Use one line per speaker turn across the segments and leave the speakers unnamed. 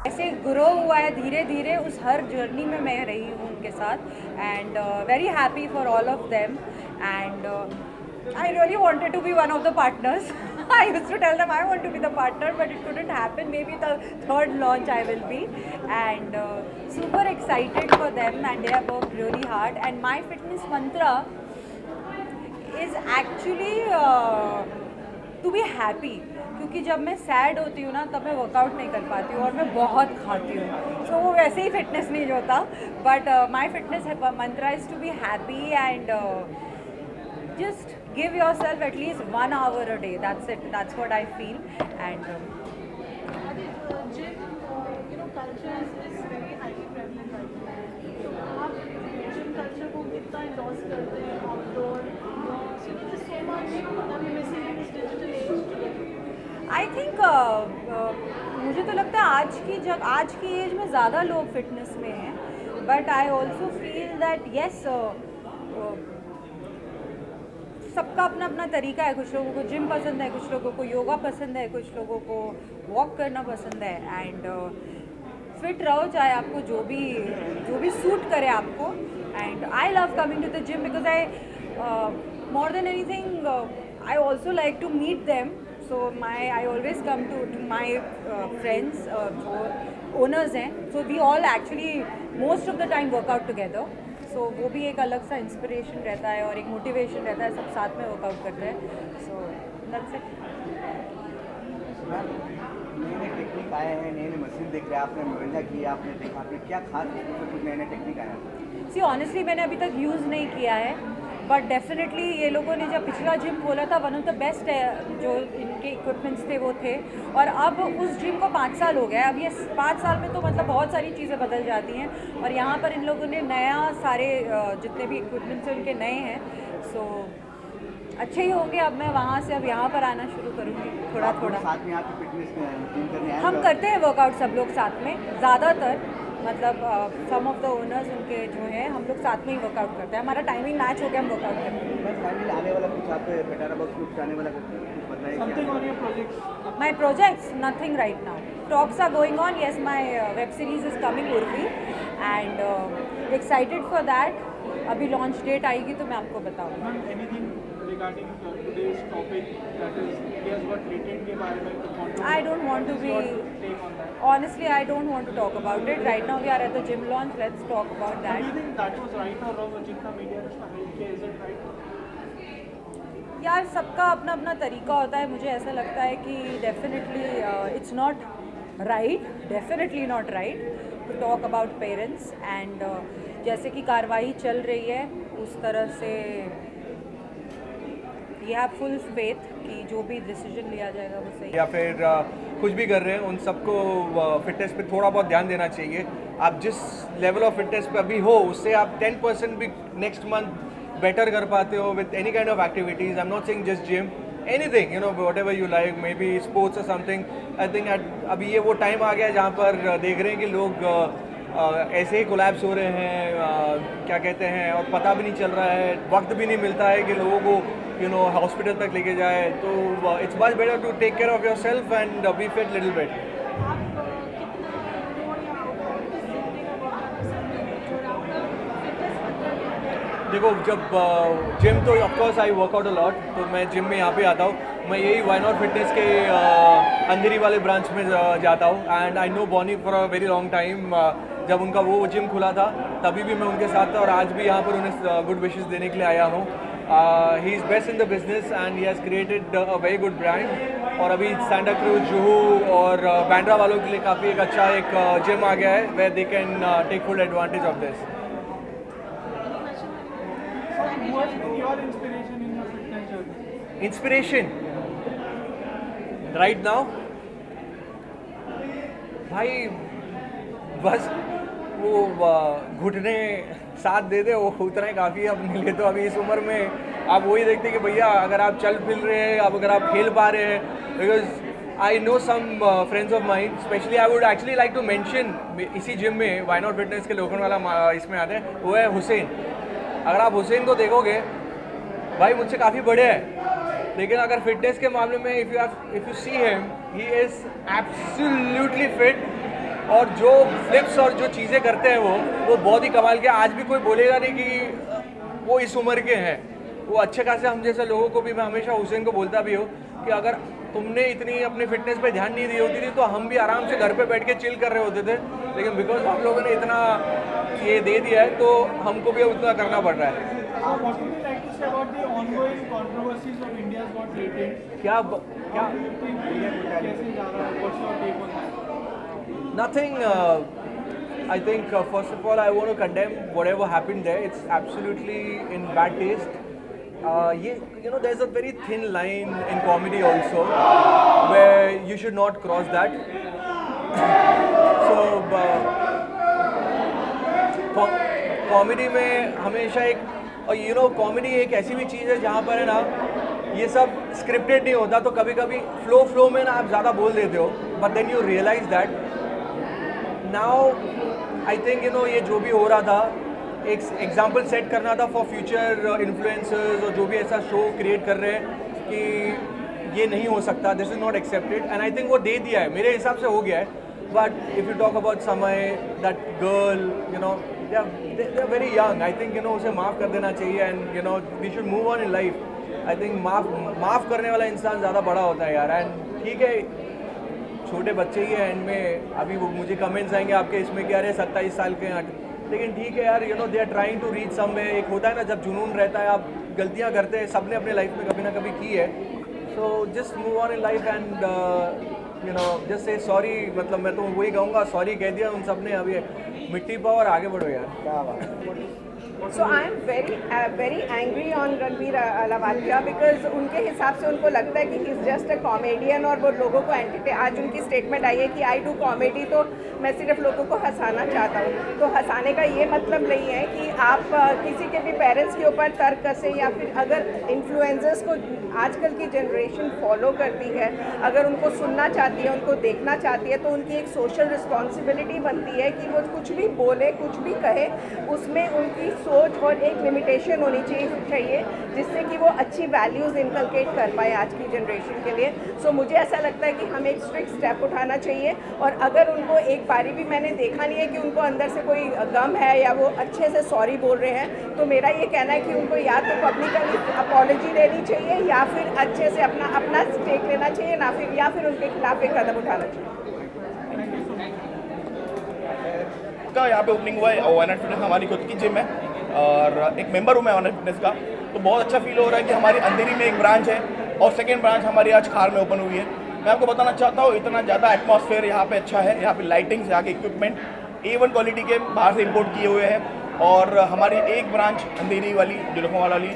ऐसे ग्रो हुआ है धीरे धीरे, उस हर जर्नी में मैं रही हूँ उनके साथ, and very happy for all of them, and I really wanted to be one of the partners. I used to tell them I want to be the partner, but it couldn't happen. Maybe the third launch I will be, and super excited for them, and they have worked really hard. And my fitness mantra is actually to be happy, क्योंकि जब मैं sad होती हूँ ना तब मैं workout नहीं कर पाती हूँ और मैं बहुत खाती हूँ, सो वो वैसे ही फिटनेस नहीं होता. But my fitness mantra is to be happy and just give yourself at least 1 hour a day. That's it. That's what I feel. And
Gym, culture is very highly prevalent right now. So आप gym culture को कितना endorse करते हैं outdoor? So there's so much that we're missing in this digital age today.
I think मुझे तो लगता है आज की एज में ज़्यादा लोग फिटनेस में हैं, but I also feel that yes, सबका अपना अपना तरीका है. कुछ लोगों को जिम पसंद है, कुछ लोगों को योगा पसंद है, कुछ लोगों को वॉक करना पसंद है. एंड फिट रहो, चाहे आपको जो भी सूट करे आपको. And I love coming to the gym because I more than anything I also like to meet them. So I always come to my friends जो ओनर्स हैं, so we all actually most of the time workout together. So वो भी एक अलग सा inspiration रहता है और एक मोटिवेशन रहता है, सब साथ में वर्कआउट करते हैं. So that's it.
नए नए टेक्निक आए हैं, नए नए मशीन देख रहे हैं, आपने मुरैना किया, आपने देखा, आपने क्या खास कुछ नए नए टेक्निक आया?
सी ऑनेस्टली मैंने अभी तक यूज़ नहीं किया है, बट डेफिनेटली ये लोगों ने जब पिछला जिम खोला था, वन ऑफ द बेस्ट जो इनके इक्विपमेंट्स थे वो थे. और अब उस जिम को 5 साल हो गया है. अब ये 5 साल में तो मतलब बहुत सारी चीज़ें बदल जाती हैं, और यहाँ पर इन लोगों ने नया सारे जितने भी इक्विपमेंट्स हैं उनके नए हैं. सो अच्छे ही होंगे. अब मैं वहाँ से अब यहाँ पर आना शुरू करूँगी थोड़ा थोड़ा.
साथ में आपकी फिटनेस जिम करने आए?
हम करते हैं वर्कआउट सब लोग साथ में, ज़्यादातर मतलब सम ऑफ द ओनर्स उनके जो हैं, हम लोग साथ में ही वर्कआउट करते हैं. हमारा टाइमिंग मैच हो गया, हम वर्कआउट करते हैं.
बस फाइनली आने वाला कुछ आप बेटारा बॉक्स कुछ आने वाला कुछ बताइए.
Something on your projects?
My projects, nothing right now. Talks are going on. Yes, my web series is coming, Urvi, and excited for that. अभी लॉन्च डेट आएगी तो मैं आपको बताऊँगी.
Ma'am, anything regarding today's topic, that is India's got rated के बारे में कुछ controversy?
I don't want to be.
What's your take on that?
Honestly, I don't want to talk about it. Right now we are at the gym launch. Let's talk about
Do you
that.
think that was right or wrong? जितना media ने उसका hype किया, is it right?
यार सबका अपना अपना तरीका होता है. मुझे ऐसा लगता है कि definitely it's not right, definitely not right to talk about parents. And जैसे कि कार्रवाई चल रही है उस तरह से वी हैव फुल फेथ कि जो भी डिसीजन लिया जाएगा वो सही.
या फिर कुछ भी कर रहे हैं उन सबको फिटनेस पे थोड़ा बहुत ध्यान देना चाहिए. आप जिस लेवल ऑफ फिटनेस पे अभी हो उससे आप 10% भी नेक्स्ट मंथ बेटर कर पाते हो with any kind of activities. I am not saying just gym, anything what ever you like, may be sports और समथिंग. आई थिंक अभी ये वो टाइम आ गया जहाँ पर देख रहे हैं कि लोग ऐसे ही कोलैप्स हो रहे हैं, क्या कहते हैं, और पता भी नहीं चल रहा है, वक्त भी नहीं मिलता है कि लोगों को हॉस्पिटल तक लेके जाए. तो it's much better to take care of yourself and be fit little bit.
आप कितना indoor या outdoor किस तरीके का workout पसंद करते हो और आपका fitness मतलब क्या है?
देखो, जब जिम तो of course I workout a lot, तो मैं जिम में यहाँ पे आता हूँ. मैं यही वाई नॉट फिटनेस के अंधेरी वाले ब्रांच में जाता हूँ. And I know Bonnie for a very long time. जब उनका वो जिम खुला था तभी भी मैं उनके साथ था, और आज भी यहाँ पर उन्हें गुड विशेस देने के लिए आया हूँ. He is best in the business and he has created a very good brand. और अभी सांता क्रूज, जुहू और बैंड्रा वालों के लिए काफ़ी एक अच्छा एक जिम आ गया है where they can take full advantage of this.
What is your inspiration in your fitness journey?
Inspiration right now भाई, बस वो घुटने साथ दे दे, वो उतना ही काफ़ी है अपने लिए. तो अभी इस उम्र में आप वही देखते हैं कि भैया अगर आप चल फिर रहे हैं, अगर आप खेल पा रहे हैं. Because I know some friends of mind, specially I would actually like to mention इसी जिम में वाई नॉट फिटनेस के लोखंड वाला इसमें आते हैं, वो है हुसैन. अगर आप हुसैन को देखोगे भाई मुझसे काफ़ी बड़े हैं, लेकिन अगर फिटनेस के मामले में if you see him, he is absolutely fit. और जो फ्लिप्स और जो चीज़ें करते हैं वो बहुत ही कमाल के। आज भी कोई बोलेगा नहीं कि वो इस उम्र के हैं। वो अच्छे खासे हम जैसे लोगों को भी, मैं हमेशा हुसैन को बोलता भी हूँ कि अगर तुमने इतनी अपने फिटनेस पे ध्यान नहीं दी होती थी तो हम भी आराम से घर पे बैठ के चिल कर रहे होते थे, लेकिन बिकॉज हम लोगों ने इतना ये दे दिया है तो हमको भी उतना करना पड़ रहा है।
What would you like to say about the ongoing controversies of India's Got Talent?
क्या
How do you think कैसे जा रहा है? What's your take on that?
Nothing. I think first of all I want to condemn whatever happened there. It's absolutely in bad taste. There's a very thin line in comedy also where you should not cross that. So comedy में हमेशा एक, और comedy एक ऐसी भी चीज़ है जहाँ पर है ना ये सब स्क्रिप्टेड नहीं होता, तो कभी कभी फ्लो में ना आप ज़्यादा बोल देते हो, but then you realize that now I think ये जो भी हो रहा था एक एग्जाम्पल सेट करना था फॉर फ्यूचर इन्फ्लुएंसर्स और जो भी ऐसा शो क्रिएट कर रहे हैं कि ये नहीं हो सकता, this is not accepted, and I think वो दे दिया है, मेरे हिसाब से हो गया है। But if you talk about Samay, that girl, they are very young. I think उसे माफ़ कर देना चाहिए, and we should move on in life. I think माफ़ करने वाला इंसान ज़्यादा बड़ा होता है यार। एंड ठीक है, छोटे बच्चे ही हैं एंड में, अभी वो मुझे कमेंट्स आएंगे आपके इसमें कि अरे 27 साल के हैं, लेकिन ठीक है यार, they are trying to reach somewhere. एक होता है ना जब जुनून रहता है, आप गलतियाँ करते हैं, सबने अपने लाइफ में कभी ना कभी की है, so just move on in life and just say sorry. मतलब मैं तो वही कहूँगा, सॉरी कह दिया उन सब ने, अब ये मिट्टी पाओ और आगे बढ़ो यार।
क्या बात।
So I am very angry on Ranveer Lahwatia because उनके हिसाब से उनको लगता है कि he is just a comedian और वो लोगों को एंटरटेन। आज उनकी स्टेटमेंट आई है कि I do comedy, तो मैं सिर्फ लोगों को हंसाना चाहता हूँ। तो हंसाने का ये मतलब नहीं है कि आप किसी के भी पेरेंट्स के ऊपर तर्क कसें, या फिर अगर इन्फ्लुएंसर्स को आजकल की जनरेशन फॉलो करती है, अगर उनको सुनना चाहती है, उनको देखना चाहती है, तो उनकी एक सोशल रिस्पॉन्सिबिलिटी बनती है कि वो कुछ भी बोले, कुछ भी कहे, उसमें उनकी सोच और एक लिमिटेशन होनी चाहिए जिससे कि वो अच्छी वैल्यूज़ इनकलकेट कर पाए आज की जनरेशन के लिए। सो मुझे ऐसा लगता है कि हमें एक स्ट्रिक्ट स्टेप उठाना चाहिए, और अगर उनको एक बारी भी मैंने देखा नहीं है कि उनको अंदर से कोई गम है या वो अच्छे से सॉरी बोल रहे हैं, तो मेरा ये कहना है कि उनको या तो पब्लिकली अपॉलॉजी देनी चाहिए या फिर अच्छे से अपना स्टेक लेना चाहिए, या फिर उनके खिलाफ एक कदम उठाना चाहिए।
का यहाँ पे ओपनिंग हुआ है, वन नाइट फिटनेस हमारी खुद की जिम है और एक मेंबर हूँ मैं वन नाइट फिटनेस का, तो बहुत अच्छा फील हो रहा है कि हमारी अंधेरी में एक ब्रांच है और सेकेंड ब्रांच हमारी आज खार में ओपन हुई है। मैं आपको बताना चाहता हूँ, इतना ज़्यादा एटमॉस्फेयर यहाँ पे अच्छा है, यहाँ पे लाइटिंग्स, यहाँ के इक्विपमेंट A1 क्वालिटी के बाहर से इंपोर्ट किए हुए हैं, और हमारी एक ब्रांच अंधेरी वाली जो लखनऊ वाली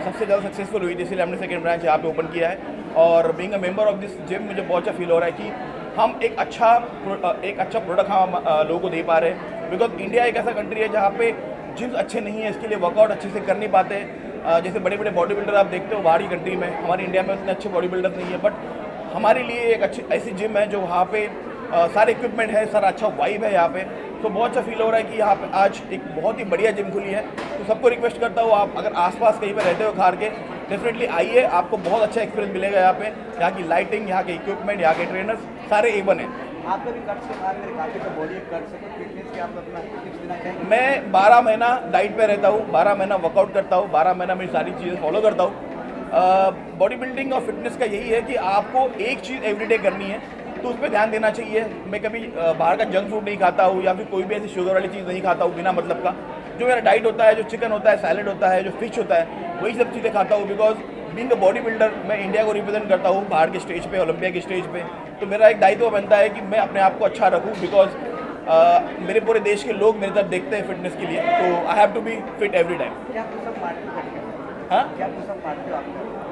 सबसे ज़्यादा सक्सेसफुल हुई थी, इसलिए हमने सेकेंड ब्रांच यहाँ पे ओपन किया है। और being a member of this gym मुझे बहुत अच्छा फील हो रहा है कि हम एक अच्छा प्रोडक्ट हम लोगों को दे पा रहे हैं, बिकॉज इंडिया एक ऐसा कंट्री है जहाँ पे जिम्स अच्छे नहीं है, इसके लिए वर्कआउट अच्छे से कर नहीं पाते हैं। जैसे बड़े बड़े बॉडी बिल्डर आप देखते हो बाहरी कंट्री में, हमारे इंडिया में उतने अच्छे बॉडी बिल्डर नहीं है, बट हमारे लिए एक अच्छी ऐसी जिम है जो वहाँ पे सारे इक्विपमेंट है, सारा अच्छा वाइब है यहाँ पे, तो बहुत अच्छा फील हो रहा है कि यहाँ पे आज एक बहुत ही बढ़िया जिम खुली है। तो सबको रिक्वेस्ट करता हूँ, आप अगर आसपास कहीं पे रहते हो खार के, डेफिनेटली आइए, आपको बहुत अच्छा एक्सपीरियंस मिलेगा यहाँ पे। यहाँ की लाइटिंग, यहाँ के इक्विपमेंट, यहाँ के ट्रेनर्स सारे A1 हैं।
आपका भी कट से बाहर मेरे काफी तो बॉडी कट से फिटनेस के आप अपना टिप्स देना चाहेंगे?
मैं 12 महीना डाइट पे रहता हूँ, 12 महीना वर्कआउट करता हूँ, 12 महीना मेरी सारी चीज़ें फॉलो करता हूँ। बॉडी बिल्डिंग और फिटनेस का यही है कि आपको एक चीज़ एवरीडे करनी है, तो उस पर ध्यान देना चाहिए। मैं कभी बाहर का जंक फूड नहीं खाता हूँ या फिर कोई भी ऐसी शुगर वाली चीज़ नहीं खाता हूँ बिना मतलब का। जो मेरा डाइट होता है, जो चिकन होता है, सैलड होता है, जो फिश होता है, वही सब चीज़ें खाता हूँ। Because being a body builder मैं इंडिया को रिप्रेजेंट करता हूँ बाहर के स्टेज पे, ओलंपिया के स्टेज पे, तो मेरा एक दायित्व बनता है कि मैं अपने आप को अच्छा रखूँ, बिकॉज मेरे पूरे देश के लोग मेरी तरफ देखते हैं फिटनेस के लिए, तो I have to be fit every time.
क्या पुशअप मारते हो?
हाँ,
क्या पुशअप मारते हो आप?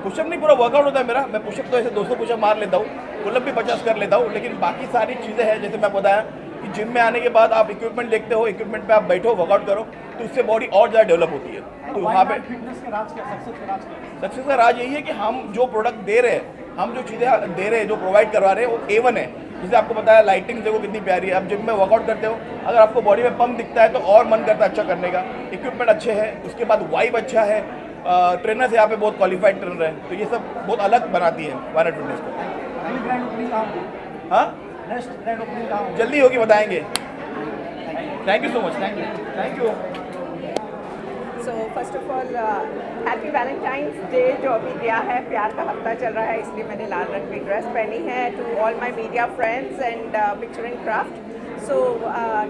पुशअप नहीं, पूरा वर्कआउट होता है मेरा। मैं पुशअप तो ऐसे 200 पुशअप मार लेता हूँ, पुलअप भी 50 कर लेता हूँ, लेकिन बाकी सारी चीज़ें हैं जैसे मैं बताया कि जिम में आने के बाद आप इक्विपमेंट देखते हो, इक्विपमेंट पे आप बैठो, वर्कआउट करो, तो उससे बॉडी और ज़्यादा डेवलप होती है। तो वहाँ पे
फिटनेस का राज क्या, सक्सेस का राज क्या?
सक्सेस का राज यही है कि हम जो प्रोडक्ट दे रहे हैं, हम जो चीज़ें दे रहे हैं, जो प्रोवाइड करवा रहे हैं, वो A1 है। जैसे आपको पता है लाइटिंग देखो कितनी प्यारी है। आप जिम में वर्कआउट करते हो, अगर आपको बॉडी में पंप दिखता है तो और मन करता है अच्छा करने का। इक्विपमेंट अच्छे हैं, उसके बाद वाइब अच्छा है, ट्रेनर्स यहाँ पे बहुत क्वालिफाइड ट्रेनर हैं, तो ये सब बहुत अलग बनाती है वन नाइट फिटनेस को।
नई ब्रांड ओपनिंग कहाँ होगी?
हाँ,
नेक्स्ट ग्रैंड ओपनिंग कहाँ होगा?
जल्दी होगी बताएंगे। Thank you so much, thank you.
So first of all happy Valentine's day जो अभी गया है, प्यार का हफ्ता चल रहा है, इसलिए मैंने लाल रंग की ड्रेस पहनी है। To all my media friends and picture and craft, so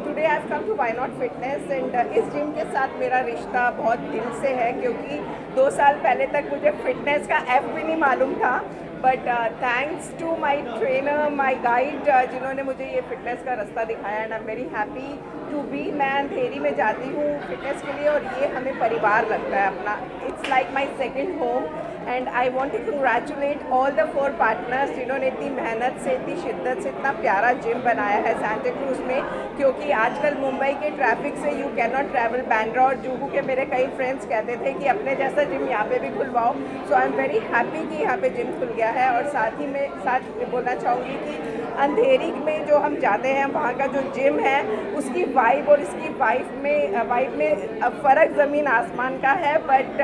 today I have come to Why Not Fitness and इस जिम के साथ मेरा रिश्ता बहुत दिल से है, क्योंकि 2 साल पहले तक मुझे फिटनेस का एफ भी नहीं मालूम था, but thanks to my trainer, my guide, जिन्होंने मुझे ये फिटनेस का रास्ता दिखाया and I am very happy to be. मैं अंधेरी में जाती हूँ फिटनेस के लिए और ये हमें परिवार लगता है अपना। It's like my second home and I want to congratulate all the 4 partners जिन्होंने इतनी मेहनत से, इतनी शिद्दत से इतना प्यारा जिम बनाया है सांता क्रूज में, क्योंकि आजकल मुंबई के ट्रैफिक से you can not travel. Bandra और जुहू के मेरे कई फ्रेंड्स कहते थे कि अपने जैसा जिम यहाँ पे भी खुलवाओ, सो आई एम वेरी हैप्पी कि यहाँ पे जिम खुल गया है। और साथ ही में बोलना चाहूँगी कि अंधेरी में जो हम जाते हैं वहाँ का जो जिम है उसकी वाइब और इसकी वाइब में फ़र्क ज़मीन आसमान का है। बट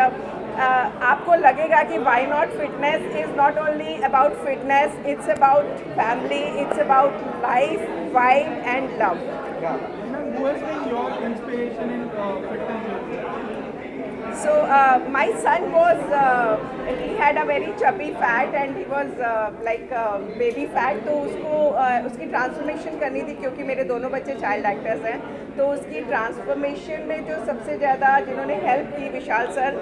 आपको लगेगा कि Why Not Fitness is not only about fitness, it's about family, it's about life, vibe and love.
Ma'am, who has been your inspiration in fitness journey?
So my son was, he had a very chubby fat and he was like baby fat, तो उसको उसकी transformation करनी थी, क्योंकि मेरे दोनों बच्चे child actors हैं, तो उसकी ट्रांसफॉर्मेशन में जो सबसे ज़्यादा जिन्होंने हेल्प की, विशाल सर,